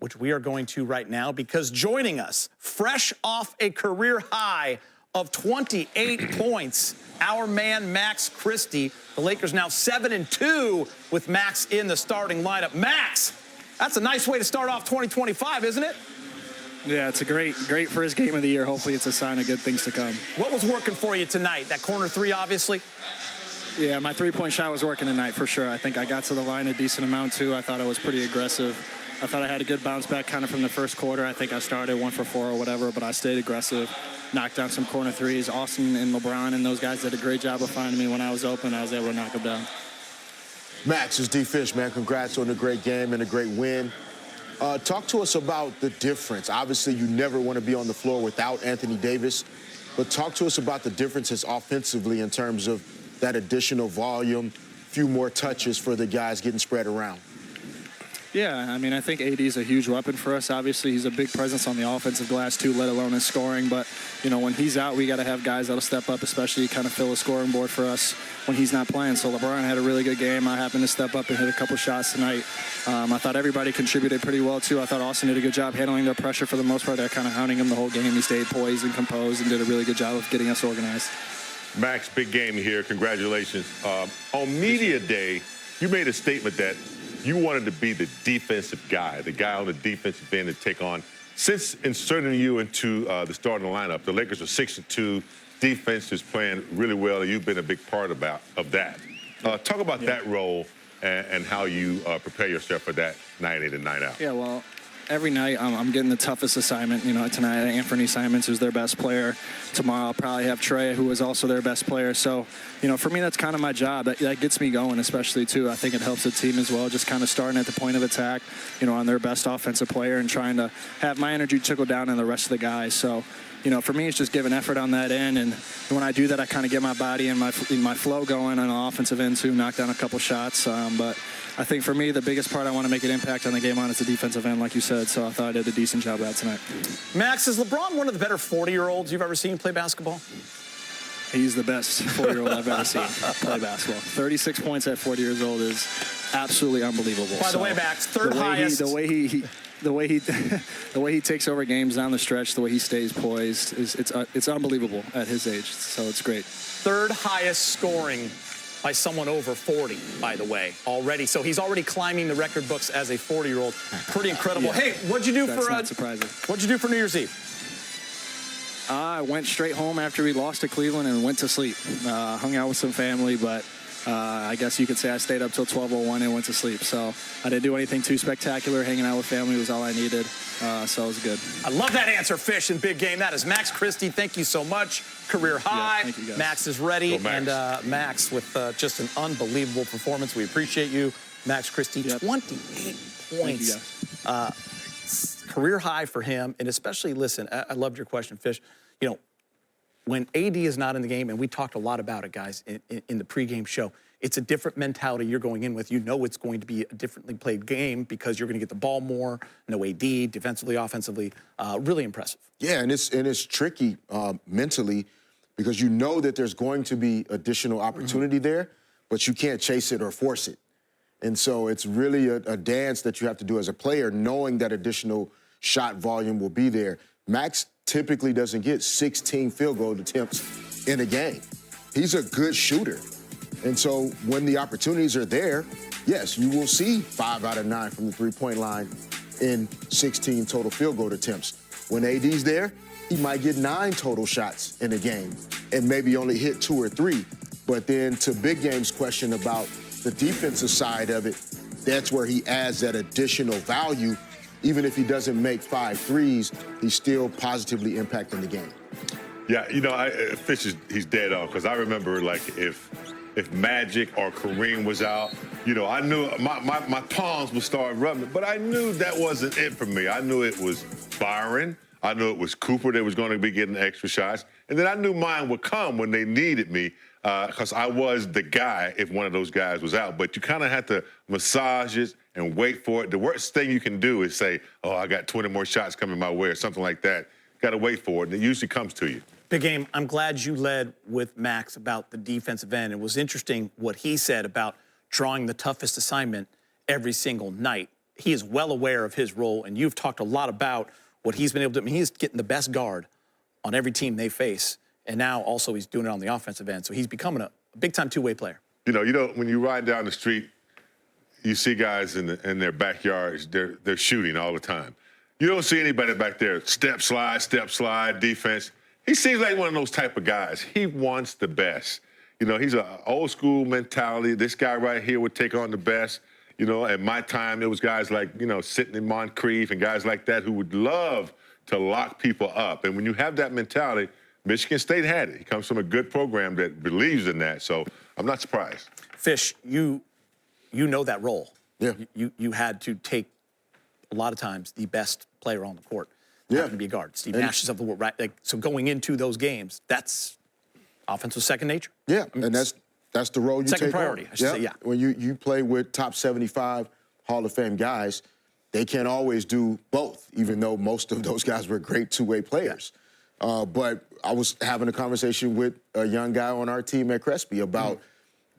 which we are going to right now, because joining us, fresh off a career high of 28 points, our man Max Christie. The Lakers now 7-2 with Max in the starting lineup. Max, that's a nice way to start off 2025, isn't it? Yeah, it's a great first game of the year. Hopefully it's a sign of good things to come. What was working for you tonight? That corner three, obviously? Yeah, my three-point shot was working tonight for sure. I think I got to the line a decent amount, too. I thought I was pretty aggressive. I thought I had a good bounce back kind of from the first quarter. I think I started 1 for 4 or whatever, but I stayed aggressive, knocked down some corner threes. Austin and LeBron and those guys did a great job of finding me when I was open. I was able to knock them down. Max, it's D. Fish, man. Congrats on a great game and a great win. Talk to us about the difference. Obviously, you never want to be on the floor without Anthony Davis, but talk to us about the differences offensively in terms of that additional volume, few more touches for the guys getting spread around. Yeah, I mean, I think AD is a huge weapon for us. Obviously, he's a big presence on the offensive glass, too, let alone in scoring. But, you know, when he's out, we got to have guys that'll step up, especially kind of fill a scoring board for us when he's not playing. So LeBron had a really good game. I happened to step up and hit a couple shots tonight. I thought everybody contributed pretty well, too. I thought Austin did a good job handling their pressure for the most part. They're kind of hounding him the whole game. He stayed poised and composed and did a really good job of getting us organized. Max, big game here. Congratulations. On Media Day, you made a statement that you wanted to be the defensive guy, the guy on the defensive end to take on. Since inserting you into the starting lineup, the Lakers are 6-2. Defense is playing really well, and you've been a big part of that. Talk about that role and how you prepare yourself for that night in and night out. Yeah, well, every night I'm getting the toughest assignment. You know, tonight Anthony Simons, who's their best player. Tomorrow I'll probably have Trey, who is also their best player. So, you know, for me, that's kind of my job. That gets me going, especially, too. I think it helps the team as well, just kind of starting at the point of attack, you know, on their best offensive player and trying to have my energy trickle down on the rest of the guys. So, you know, for me, it's just giving effort on that end. And when I do that, I kind of get my body and my flow going on the offensive end, too, knock down a couple shots. But I think for me, the biggest part I want to make an impact on the game on is the defensive end, like you said. So I thought I did a decent job of that tonight. Max, is LeBron one of the better 40-year-olds you've ever seen play basketball? He's the best 40-year-old I've ever seen play basketball. 36 points at 40 years old is absolutely unbelievable. By the way, Max, third highest. The way he takes over games down the stretch, the way he stays poised, it's unbelievable at his age. So it's great. Third highest scoring by someone over 40, by the way, already. So he's already climbing the record books as a 40-year-old. Pretty incredible. Yeah, hey, what'd you do not surprising. What'd you do for New Year's Eve? I went straight home after we lost to Cleveland and went to sleep. Hung out with some family, but I guess you could say I stayed up till 12:01 and went to sleep. So I didn't do anything too spectacular. Hanging out with family was all I needed. So it was good. I love that answer, Fish, in big game. That is Max Christie. Thank you so much. Career high. Yeah, thank you guys. Max is ready. Go, Max. And Max with just an unbelievable performance. We appreciate you. Max Christie, 28 points. Career high for him. And especially, listen, I loved your question, Fish. You know, when AD is not in the game, and we talked a lot about it, guys, in the pregame show, it's a different mentality you're going in with. You know it's going to be a differently played game because you're going to get the ball more. No AD, defensively, offensively. Really impressive. Yeah, and it's tricky mentally because you know that there's going to be additional opportunity there, but you can't chase it or force it. And so it's really a dance that you have to do as a player, knowing that additional shot volume will be there. Max typically doesn't get 16 field goal attempts in a game. He's a good shooter. And so when the opportunities are there, yes, you will see 5 out of 9 from the three-point line in 16 total field goal attempts. When AD's there, he might get 9 total shots in a game and maybe only hit 2 or 3. But then to Big Game's question about the defensive side of it, that's where he adds that additional value. Even if he doesn't make 5 threes, he's still positively impacting the game. Yeah, you know, Fish he's dead on because I remember like if Magic or Kareem was out, you know, I knew my palms would start rubbing, but I knew that wasn't it for me. I knew it was Byron. I knew it was Cooper that was going to be getting extra shots. And then I knew mine would come when they needed me because I was the guy if one of those guys was out. But you kind of have to massage it and wait for it. The worst thing you can do is say, oh, I got 20 more shots coming my way or something like that. Got to wait for it, and it usually comes to you. Big Game, I'm glad you led with Max about the defensive end. It was interesting what he said about drawing the toughest assignment every single night. he is well aware of his role, and you've talked a lot about what he's been able to do. I mean, he's getting the best guard on every team they face, and now also he's doing it on the offensive end. So he's becoming a big-time two-way player. You know, when you ride down the street, you see guys in their backyards, they're shooting all the time. You don't see anybody back there, step, slide, defense. He seems like one of those type of guys. He wants the best. You know, he's an old-school mentality. This guy right here would take on the best. You know, at my time, it was guys like, you know, sitting in Moncrief and guys like that who would love to lock people up. And when you have that mentality, Michigan State had it. He comes from a good program that believes in that. So I'm not surprised. Fish, you know that role. Yeah. You had to take, a lot of times, the best player on the court. Yeah. To be a guard. Steve Nash is of the world, right? Like, so going into those games, that's offensive second nature. Yeah, I mean, and that's the role you take second priority, on. I should say, yeah. When you play with top 75 Hall of Fame guys, they can't always do both, even though most of those guys were great two-way players. But I was having a conversation with a young guy on our team at Christie about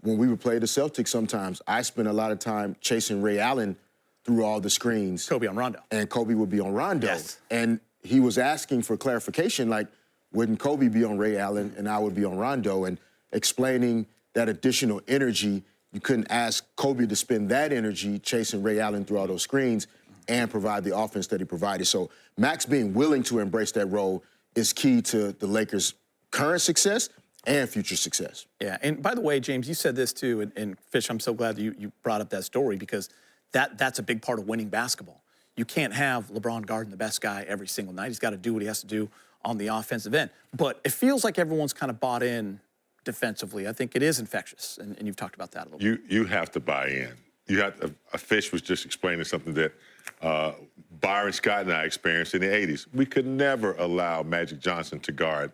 when we would play the Celtics sometimes, I spent a lot of time chasing Ray Allen through all the screens. Kobe on Rondo. And Kobe would be on Rondo. Yes. And he was asking for clarification, like, wouldn't Kobe be on Ray Allen and I would be on Rondo? And explaining that additional energy, you couldn't ask Kobe to spend that energy chasing Ray Allen through all those screens and provide the offense that he provided. So Max being willing to embrace that role is key to the Lakers' current success and future success. Yeah, and by the way, James, you said this too, and Fish, I'm so glad that you brought up that story because that's a big part of winning basketball. You can't have LeBron guarding the best guy every single night. He's got to do what he has to do on the offensive end. But it feels like everyone's kind of bought in defensively. I think it is infectious, and you've talked about that a little bit. You have to buy in. You have to, Fish was just explaining something that Byron Scott and I experienced in the 80s. We could never allow Magic Johnson to guard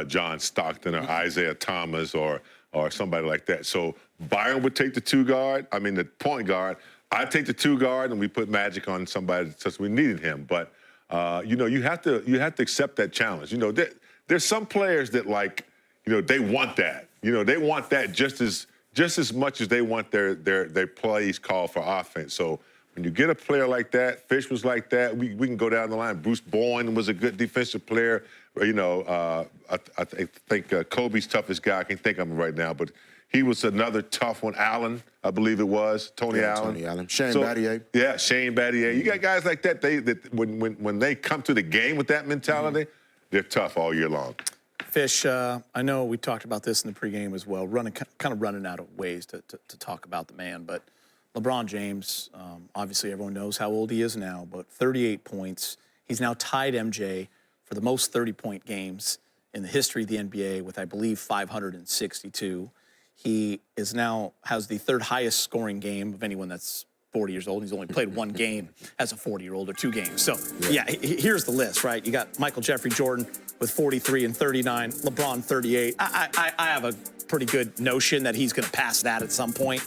John Stockton or Isaiah Thomas or somebody like that. So Byron would take the point guard. I'd take the two guard, and we put Magic on somebody since we needed him. But you know, you have to accept that challenge. You know, there's some players that, like, you know, they want that. You know, they want that just as much as they want their plays called for offense. So when you get a player like that, Fish was like that. We can go down the line. Bruce Bowen was a good defensive player. You know, I think Kobe's toughest guy. I can't think of him right now, but he was another tough one. Allen, I believe it was. Tony Allen. Shane Battier. Yeah, Shane Battier. You got guys like that. When they come to the game with that mentality, they're tough all year long. Fish, I know we talked about this in the pregame as well, kind of running out of ways to talk about the man, but LeBron James, obviously everyone knows how old he is now, but 38 points. He's now tied MJ for the most 30-point games in the history of the NBA with, I believe, 562. He has the third highest scoring game of anyone that's 40 years old. He's only played one game as a 40-year-old or two games. So, yeah, here's the list, right? You got Michael Jeffrey Jordan with 43 and 39, LeBron 38. I have a pretty good notion that he's going to pass that at some point.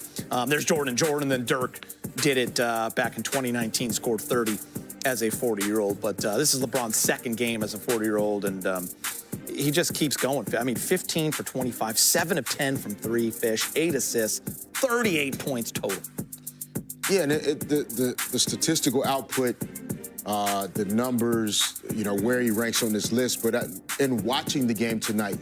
There's Jordan, then Dirk did it back in 2019, scored 30 as a 40-year-old. But this is LeBron's second game as a 40-year-old, and he just keeps going. I mean, 15 for 25, 7 of 10 from three, Fish, 8 assists, 38 points total. Yeah, and the statistical output, the numbers, you know, where he ranks on this list. But in watching the game tonight,